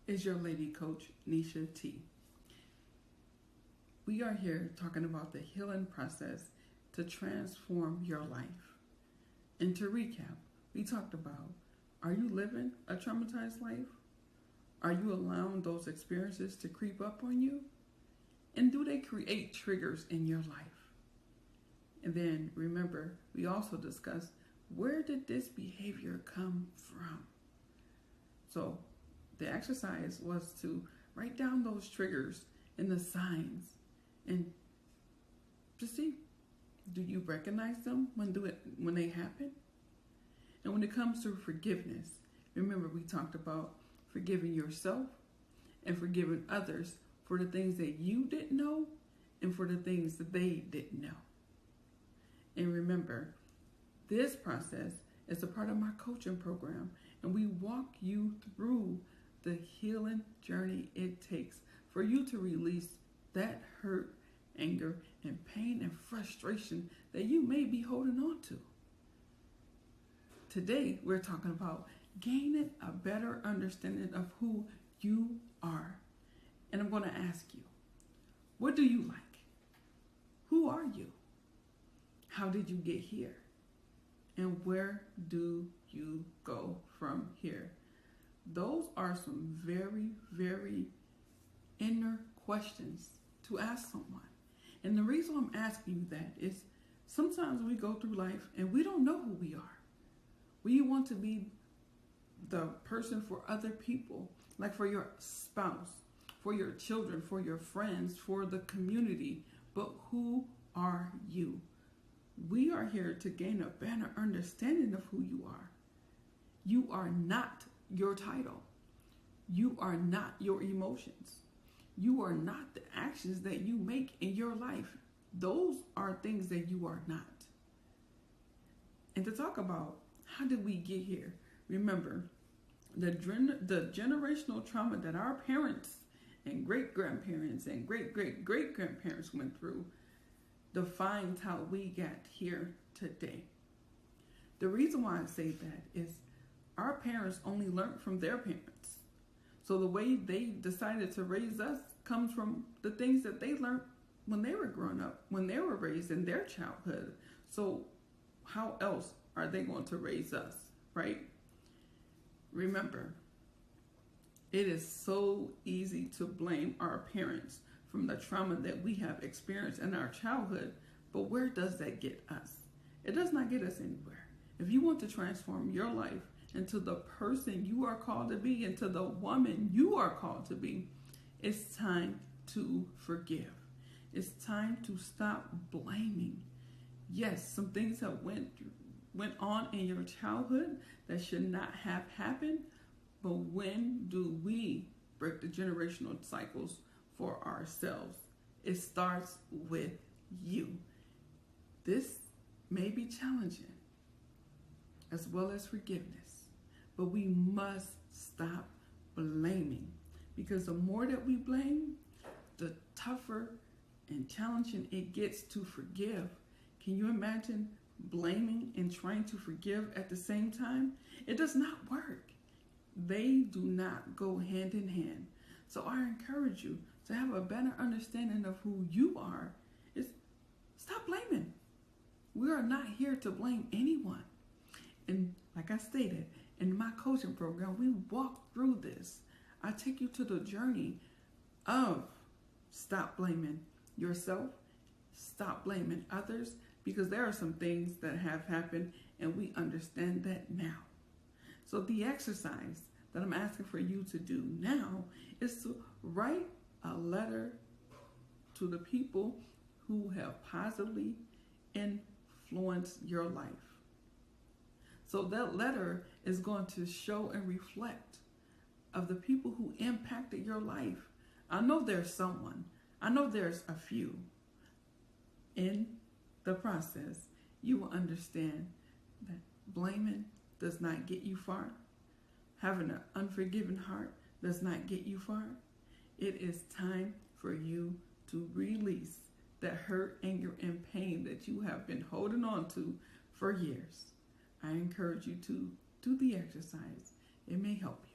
is your lady coach, Nisha T. We are here talking about the healing process to transform your life. And to recap, we talked about, are you living a traumatized life? Are you allowing those experiences to creep up on you? And do they create triggers in your life? And then remember, we also discussed, where did this behavior come from? So the exercise was to write down those triggers and the signs and to see, do you recognize them when they happen? And when it comes to forgiveness, remember we talked about forgiving yourself and forgiving others for the things that you didn't know and for the things that they didn't know. And remember, this process is a part of my coaching program, and we walk you through the healing journey it takes for you to release that hurt, anger, and pain and frustration that you may be holding on to. Today, we're talking about gaining a better understanding of who you are. And I'm going to ask you, what do you like? Who are you? How did you get here? And where do you go from here? Those are some very, very inner questions to ask someone. And the reason I'm asking you that is sometimes we go through life and we don't know who we are. We want to be the person for other people, like for your spouse, for your children, for your friends, for the community. But who are you? We are here to gain a better understanding of who you are. You are not your title. You are not your emotions. You are not the actions that you make in your life. Those are things that you are not. And to talk about how did we get here? Remember, the generational trauma that our parents and great-grandparents and great-great-great-grandparents went through defines how we got here today. The reason why I say that is our parents only learned from their parents. So the way they decided to raise us comes from the things that they learned when they were growing up, when they were raised in their childhood. So how else are they going to raise us, right? Remember, it is so easy to blame our parents from the trauma that we have experienced in our childhood, but where does that get us? It does not get us anywhere. If you want to transform your life into the person you are called to be, into the woman you are called to be, it's time to forgive. It's time to stop blaming. Yes, some things have went on in your childhood that should not have happened, but when do we break the generational cycles for ourselves? It starts with you. This may be challenging, as well as forgiveness, but we must stop blaming, because the more that we blame, the tougher and challenging it gets to forgive. Can you imagine blaming and trying to forgive at the same time? It does not work. They do not go hand in hand. So I encourage you to have a better understanding of who you are. Is stop blaming. We are not here to blame anyone. And like I stated, in my coaching program, we walk through this. I take you to the journey of stop blaming yourself, stop blaming others, because there are some things that have happened and we understand that now. So the exercise that I'm asking for you to do now is to write a letter to the people who have positively influenced your life. So that letter is going to show and reflect of the people who impacted your life. I know there's someone. I know there's a few. In the process, you will understand that blaming does not get you far. Having an unforgiving heart does not get you far. It is time for you to release that hurt, anger, and pain that you have been holding on to for years. I encourage you to do the exercise. It may help you.